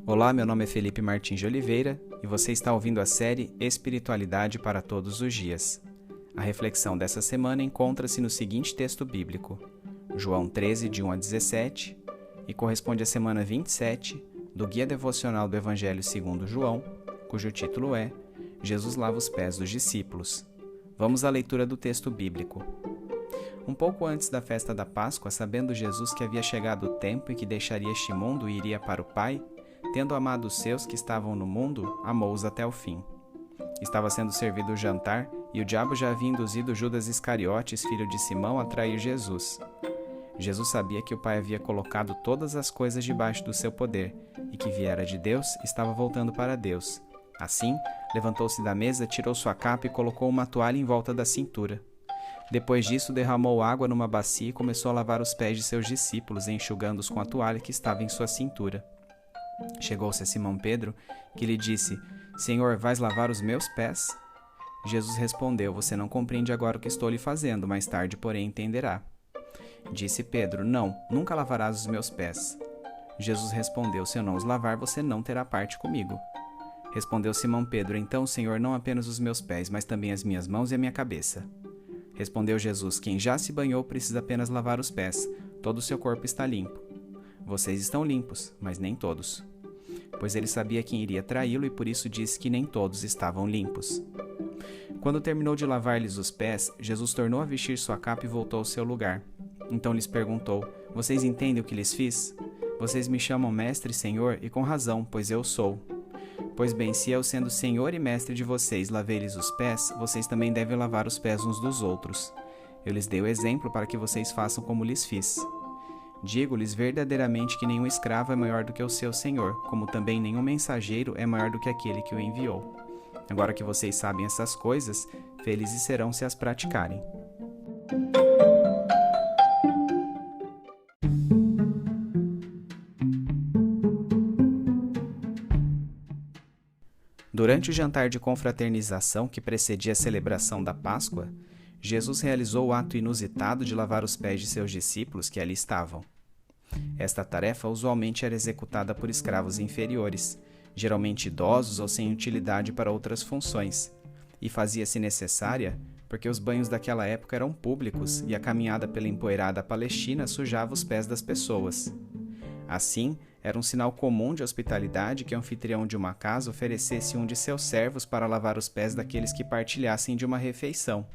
Olá, meu nome é Felipe Martins de Oliveira e você está ouvindo a série Espiritualidade para Todos os Dias. A reflexão dessa semana encontra-se no seguinte texto bíblico, João 13, de 1 a 17, e corresponde à semana 27 do Guia Devocional do Evangelho segundo João, cujo título é Jesus lava os pés dos discípulos. Vamos à leitura do texto bíblico. Um pouco antes da festa da Páscoa, sabendo Jesus que havia chegado o tempo e que deixaria este mundo e iria para o Pai, tendo amado os seus que estavam no mundo, amou-os até o fim. Estava sendo servido o jantar, e o diabo já havia induzido Judas Iscariotes, filho de Simão, a trair Jesus. Jesus sabia que o Pai havia colocado todas as coisas debaixo do seu poder, e que viera de Deus e estava voltando para Deus. Assim, levantou-se da mesa, tirou sua capa e colocou uma toalha em volta da cintura. Depois disso, derramou água numa bacia e começou a lavar os pés de seus discípulos, enxugando-os com a toalha que estava em sua cintura. Chegou-se a Simão Pedro, que lhe disse: Senhor, vais lavar os meus pés? Jesus respondeu: Você não compreende agora o que estou lhe fazendo, mais tarde, porém, entenderá. Disse Pedro: Não, nunca lavarás os meus pés. Jesus respondeu: Se eu não os lavar, você não terá parte comigo. Respondeu Simão Pedro: Então, Senhor, não apenas os meus pés, mas também as minhas mãos e a minha cabeça. Respondeu Jesus: Quem já se banhou precisa apenas lavar os pés, todo o seu corpo está limpo. Vocês estão limpos, mas nem todos. Pois ele sabia quem iria traí-lo e por isso disse que nem todos estavam limpos. Quando terminou de lavar-lhes os pés, Jesus tornou a vestir sua capa e voltou ao seu lugar. Então lhes perguntou: Vocês entendem o que lhes fiz? Vocês me chamam mestre e senhor, e com razão, pois eu sou. Pois bem, se eu, sendo senhor e mestre de vocês, lavei-lhes os pés, vocês também devem lavar os pés uns dos outros. Eu lhes dei o exemplo para que vocês façam como lhes fiz. Digo-lhes verdadeiramente que nenhum escravo é maior do que o seu senhor, como também nenhum mensageiro é maior do que aquele que o enviou. Agora que vocês sabem essas coisas, felizes serão se as praticarem. Durante o jantar de confraternização que precedia a celebração da Páscoa, Jesus realizou o ato inusitado de lavar os pés de seus discípulos que ali estavam. Esta tarefa usualmente era executada por escravos inferiores, geralmente idosos ou sem utilidade para outras funções, e fazia-se necessária porque os banhos daquela época eram públicos e a caminhada pela empoeirada Palestina sujava os pés das pessoas. Assim, era um sinal comum de hospitalidade que o anfitrião de uma casa oferecesse um de seus servos para lavar os pés daqueles que partilhassem de uma refeição.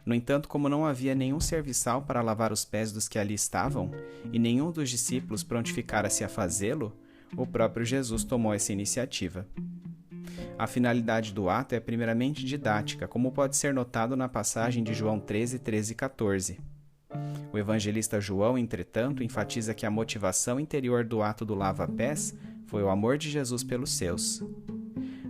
No entanto, como não havia nenhum serviçal para lavar os pés dos que ali estavam, e nenhum dos discípulos prontificara-se a fazê-lo, o próprio Jesus tomou essa iniciativa. A finalidade do ato é primeiramente didática, como pode ser notado na passagem de João 13, 13 e 14. O evangelista João, entretanto, enfatiza que a motivação interior do ato do lava-pés foi o amor de Jesus pelos seus.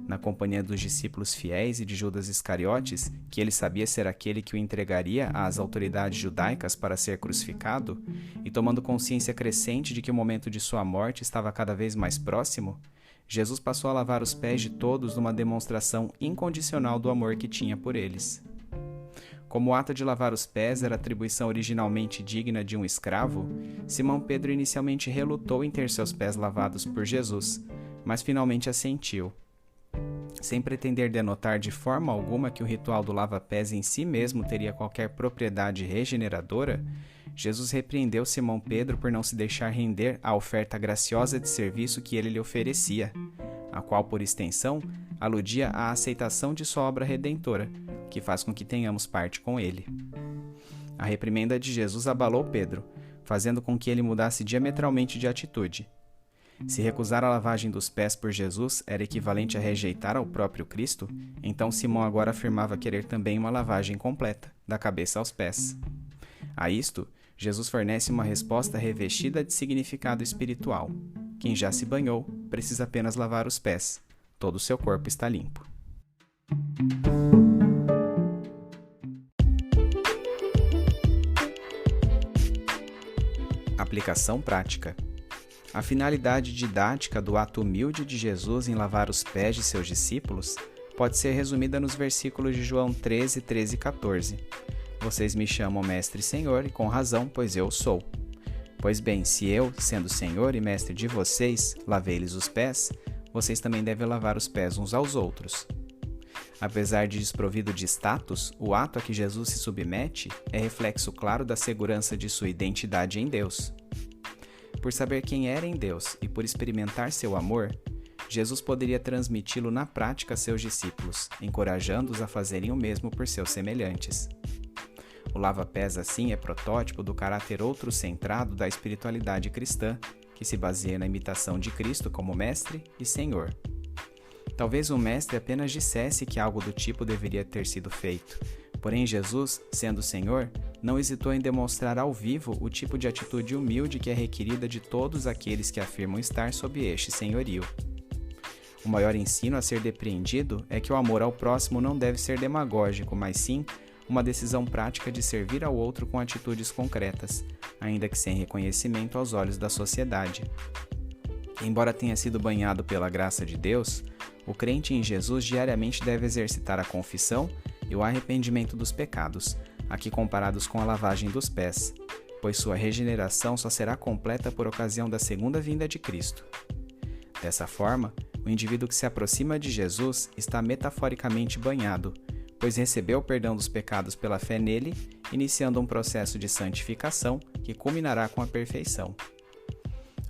Na companhia dos discípulos fiéis e de Judas Iscariotes, que ele sabia ser aquele que o entregaria às autoridades judaicas para ser crucificado, e tomando consciência crescente de que o momento de sua morte estava cada vez mais próximo, Jesus passou a lavar os pés de todos numa demonstração incondicional do amor que tinha por eles. Como o ato de lavar os pés era atribuição originalmente digna de um escravo, Simão Pedro inicialmente relutou em ter seus pés lavados por Jesus, mas finalmente assentiu. Sem pretender denotar de forma alguma que o ritual do lava-pés em si mesmo teria qualquer propriedade regeneradora, Jesus repreendeu Simão Pedro por não se deixar render à oferta graciosa de serviço que ele lhe oferecia, a qual, por extensão, aludia à aceitação de sua obra redentora, que faz com que tenhamos parte com ele. A reprimenda de Jesus abalou Pedro, fazendo com que ele mudasse diametralmente de atitude. Se recusar a lavagem dos pés por Jesus era equivalente a rejeitar ao próprio Cristo, então Simão agora afirmava querer também uma lavagem completa, da cabeça aos pés. A isto, Jesus fornece uma resposta revestida de significado espiritual. Quem já se banhou precisa apenas lavar os pés, todo o seu corpo está limpo. Aplicação prática. A finalidade didática do ato humilde de Jesus em lavar os pés de seus discípulos pode ser resumida nos versículos de João 13, 13 e 14. Vocês me chamam Mestre e Senhor, e com razão, pois eu sou. Pois bem, se eu, sendo Senhor e Mestre de vocês, lavei-lhes os pés, vocês também devem lavar os pés uns aos outros. Apesar de desprovido de status, o ato a que Jesus se submete é reflexo claro da segurança de sua identidade em Deus. Por saber quem era em Deus e por experimentar seu amor, Jesus poderia transmiti-lo na prática a seus discípulos, encorajando-os a fazerem o mesmo por seus semelhantes. O lava-pés, assim, é protótipo do caráter outro-centrado da espiritualidade cristã, que se baseia na imitação de Cristo como Mestre e Senhor. Talvez o Mestre apenas dissesse que algo do tipo deveria ter sido feito, porém Jesus, sendo Senhor, não hesitou em demonstrar ao vivo o tipo de atitude humilde que é requerida de todos aqueles que afirmam estar sob este senhorio. O maior ensino a ser depreendido é que o amor ao próximo não deve ser demagógico, mas sim uma decisão prática de servir ao outro com atitudes concretas, ainda que sem reconhecimento aos olhos da sociedade. Embora tenha sido banhado pela graça de Deus, o crente em Jesus diariamente deve exercitar a confissão e o arrependimento dos pecados, aqui comparados com a lavagem dos pés, pois sua regeneração só será completa por ocasião da segunda vinda de Cristo. Dessa forma, o indivíduo que se aproxima de Jesus está metaforicamente banhado, pois recebeu o perdão dos pecados pela fé nele, iniciando um processo de santificação que culminará com a perfeição.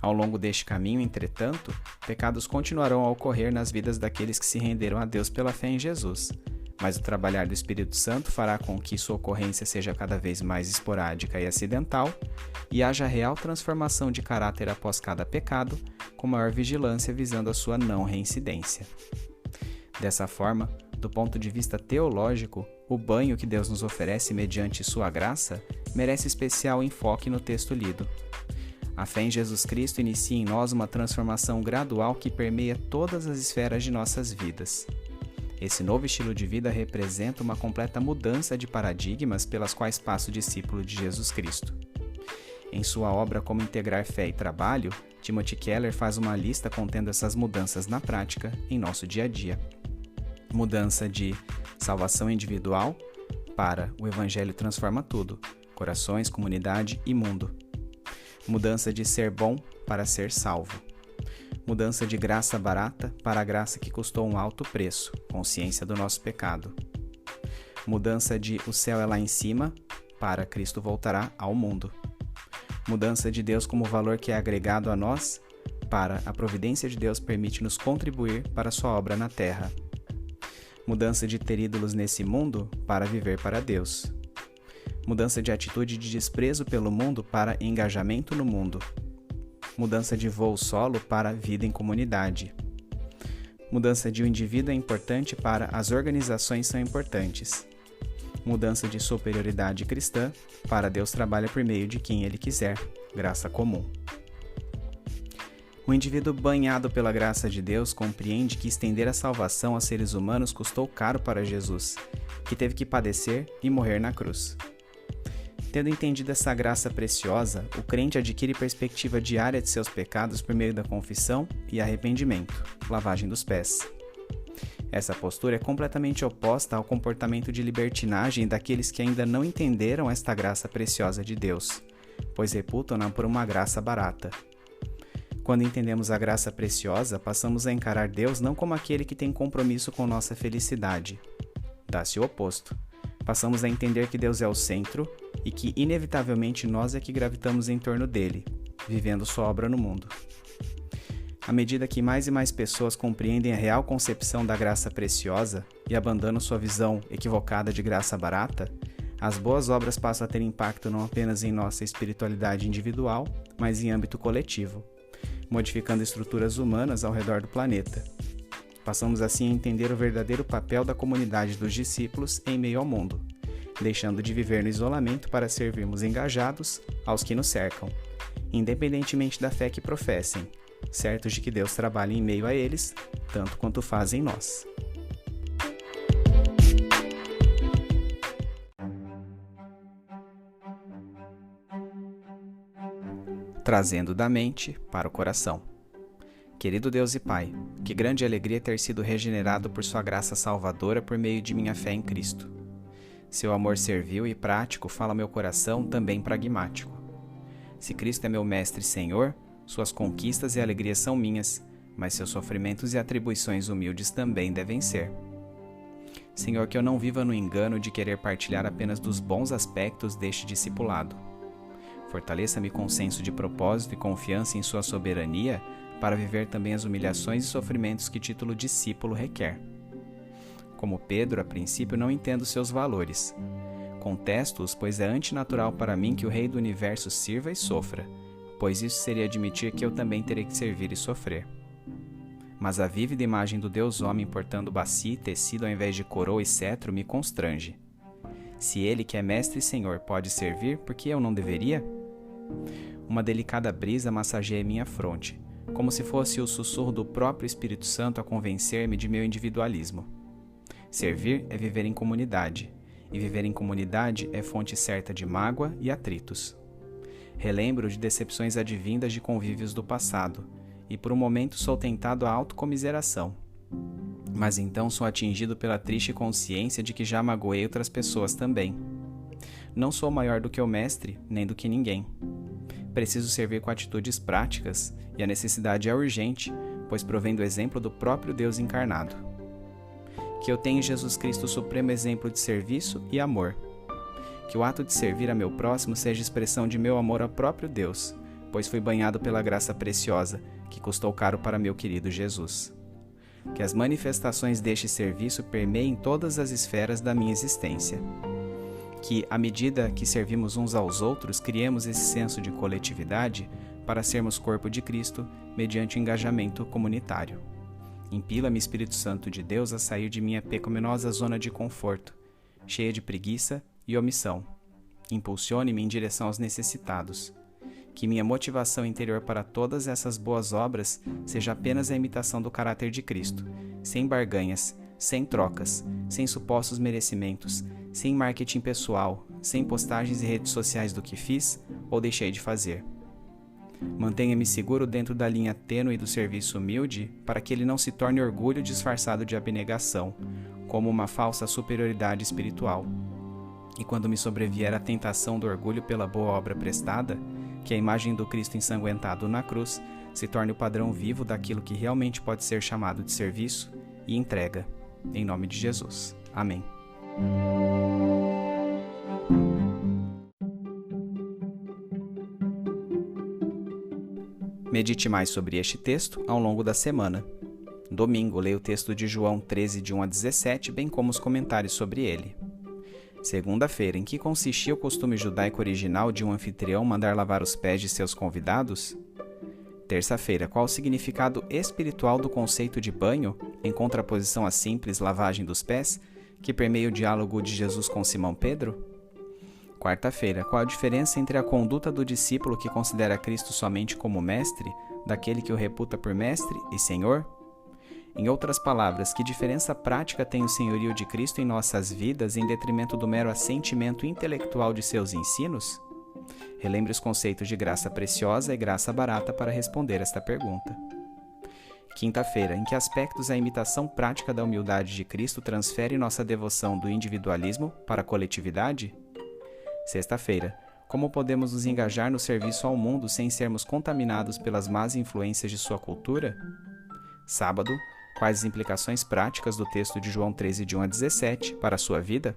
Ao longo deste caminho, entretanto, pecados continuarão a ocorrer nas vidas daqueles que se renderam a Deus pela fé em Jesus, mas o trabalhar do Espírito Santo fará com que sua ocorrência seja cada vez mais esporádica e acidental, e haja real transformação de caráter após cada pecado, com maior vigilância visando a sua não reincidência. Dessa forma, do ponto de vista teológico, o banho que Deus nos oferece mediante sua graça merece especial enfoque no texto lido. A fé em Jesus Cristo inicia em nós uma transformação gradual que permeia todas as esferas de nossas vidas. Esse novo estilo de vida representa uma completa mudança de paradigmas pelas quais passa o discípulo de Jesus Cristo. Em sua obra Como Integrar Fé e Trabalho, Timothy Keller faz uma lista contendo essas mudanças na prática em nosso dia a dia. Mudança de salvação individual para o Evangelho transforma tudo, corações, comunidade e mundo. Mudança de ser bom para ser salvo. Mudança de graça barata para a graça que custou um alto preço, consciência do nosso pecado. Mudança de o céu é lá em cima para Cristo voltará ao mundo. Mudança de Deus como valor que é agregado a nós para a providência de Deus permite-nos contribuir para a sua obra na terra. Mudança de ter ídolos nesse mundo para viver para Deus. Mudança de atitude de desprezo pelo mundo para engajamento no mundo. Mudança de voo solo para vida em comunidade. Mudança de um indivíduo é importante para as organizações são importantes. Mudança de superioridade cristã para Deus trabalha por meio de quem Ele quiser, graça comum. O indivíduo banhado pela graça de Deus compreende que estender a salvação a seres humanos custou caro para Jesus, que teve que padecer e morrer na cruz. Tendo entendido essa graça preciosa, o crente adquire perspectiva diária de seus pecados por meio da confissão e arrependimento, lavagem dos pés. Essa postura é completamente oposta ao comportamento de libertinagem daqueles que ainda não entenderam esta graça preciosa de Deus, pois reputam-na por uma graça barata. Quando entendemos a graça preciosa, passamos a encarar Deus não como aquele que tem compromisso com nossa felicidade. Dá-se o oposto. Passamos a entender que Deus é o centro e que, inevitavelmente, nós é que gravitamos em torno dele, vivendo sua obra no mundo. À medida que mais e mais pessoas compreendem a real concepção da graça preciosa e abandonam sua visão equivocada de graça barata, as boas obras passam a ter impacto não apenas em nossa espiritualidade individual, mas em âmbito coletivo, modificando estruturas humanas ao redor do planeta. Passamos assim a entender o verdadeiro papel da comunidade dos discípulos em meio ao mundo, deixando de viver no isolamento para servirmos engajados aos que nos cercam, independentemente da fé que professem, certos de que Deus trabalha em meio a eles, tanto quanto faz em nós. Trazendo da mente para o coração. Querido Deus e Pai, que grande alegria ter sido regenerado por sua graça salvadora por meio de minha fé em Cristo. Seu amor servil e prático fala meu coração também pragmático. Se Cristo é meu mestre e Senhor, suas conquistas e alegrias são minhas, mas seus sofrimentos e atribuições humildes também devem ser. Senhor, que eu não viva no engano de querer partilhar apenas dos bons aspectos deste discipulado. Fortaleça-me com senso de propósito e confiança em sua soberania para viver também as humilhações e sofrimentos que título discípulo requer. Como Pedro, a princípio não entendo seus valores. Contesto-os, pois é antinatural para mim que o Rei do Universo sirva e sofra, pois isso seria admitir que eu também terei que servir e sofrer. Mas a vívida imagem do Deus homem portando bacia e tecido ao invés de coroa e cetro me constrange. Se ele, que é mestre e senhor, pode servir, por que eu não deveria? Uma delicada brisa massageia minha fronte, como se fosse o sussurro do próprio Espírito Santo a convencer-me de meu individualismo. Servir é viver em comunidade, e viver em comunidade é fonte certa de mágoa e atritos. Relembro de decepções advindas de convívios do passado, e por um momento sou tentado à autocomiseração. Mas então sou atingido pela triste consciência de que já magoei outras pessoas também. Não sou maior do que o mestre, nem do que ninguém. Preciso servir com atitudes práticas, e a necessidade é urgente, pois provém do exemplo do próprio Deus encarnado. Que eu tenha em Jesus Cristo o supremo exemplo de serviço e amor. Que o ato de servir a meu próximo seja expressão de meu amor ao próprio Deus, pois fui banhado pela graça preciosa, que custou caro para meu querido Jesus. Que as manifestações deste serviço permeiem todas as esferas da minha existência. Que, à medida que servimos uns aos outros, criemos esse senso de coletividade para sermos corpo de Cristo mediante o engajamento comunitário. Impila-me, Espírito Santo de Deus, a sair de minha pecaminosa zona de conforto, cheia de preguiça e omissão. Impulsione-me em direção aos necessitados. Que minha motivação interior para todas essas boas obras seja apenas a imitação do caráter de Cristo, sem barganhas, sem trocas, sem supostos merecimentos, sem marketing pessoal, sem postagens em redes sociais do que fiz ou deixei de fazer. Mantenha-me seguro dentro da linha tênue do serviço humilde para que ele não se torne orgulho disfarçado de abnegação, como uma falsa superioridade espiritual. E quando me sobrevier a tentação do orgulho pela boa obra prestada, que a imagem do Cristo ensanguentado na cruz se torne o padrão vivo daquilo que realmente pode ser chamado de serviço e entrega. Em nome de Jesus. Amém. Medite mais sobre este texto ao longo da semana. Domingo, leia o texto de João 13, de 1 a 17, bem como os comentários sobre ele. Segunda-feira, em que consistia o costume judaico original de um anfitrião mandar lavar os pés de seus convidados? Terça-feira, qual o significado espiritual do conceito de banho, em contraposição à simples lavagem dos pés, que permeia o diálogo de Jesus com Simão Pedro? Quarta-feira, qual a diferença entre a conduta do discípulo que considera Cristo somente como mestre, daquele que o reputa por mestre e Senhor? Em outras palavras, que diferença prática tem o senhorio de Cristo em nossas vidas em detrimento do mero assentimento intelectual de seus ensinos? Relembre os conceitos de graça preciosa e graça barata para responder esta pergunta. Quinta-feira, em que aspectos a imitação prática da humildade de Cristo transfere nossa devoção do individualismo para a coletividade? Sexta-feira, como podemos nos engajar no serviço ao mundo sem sermos contaminados pelas más influências de sua cultura? Sábado, quais as implicações práticas do texto de João 13, de 1 a 17, para a sua vida?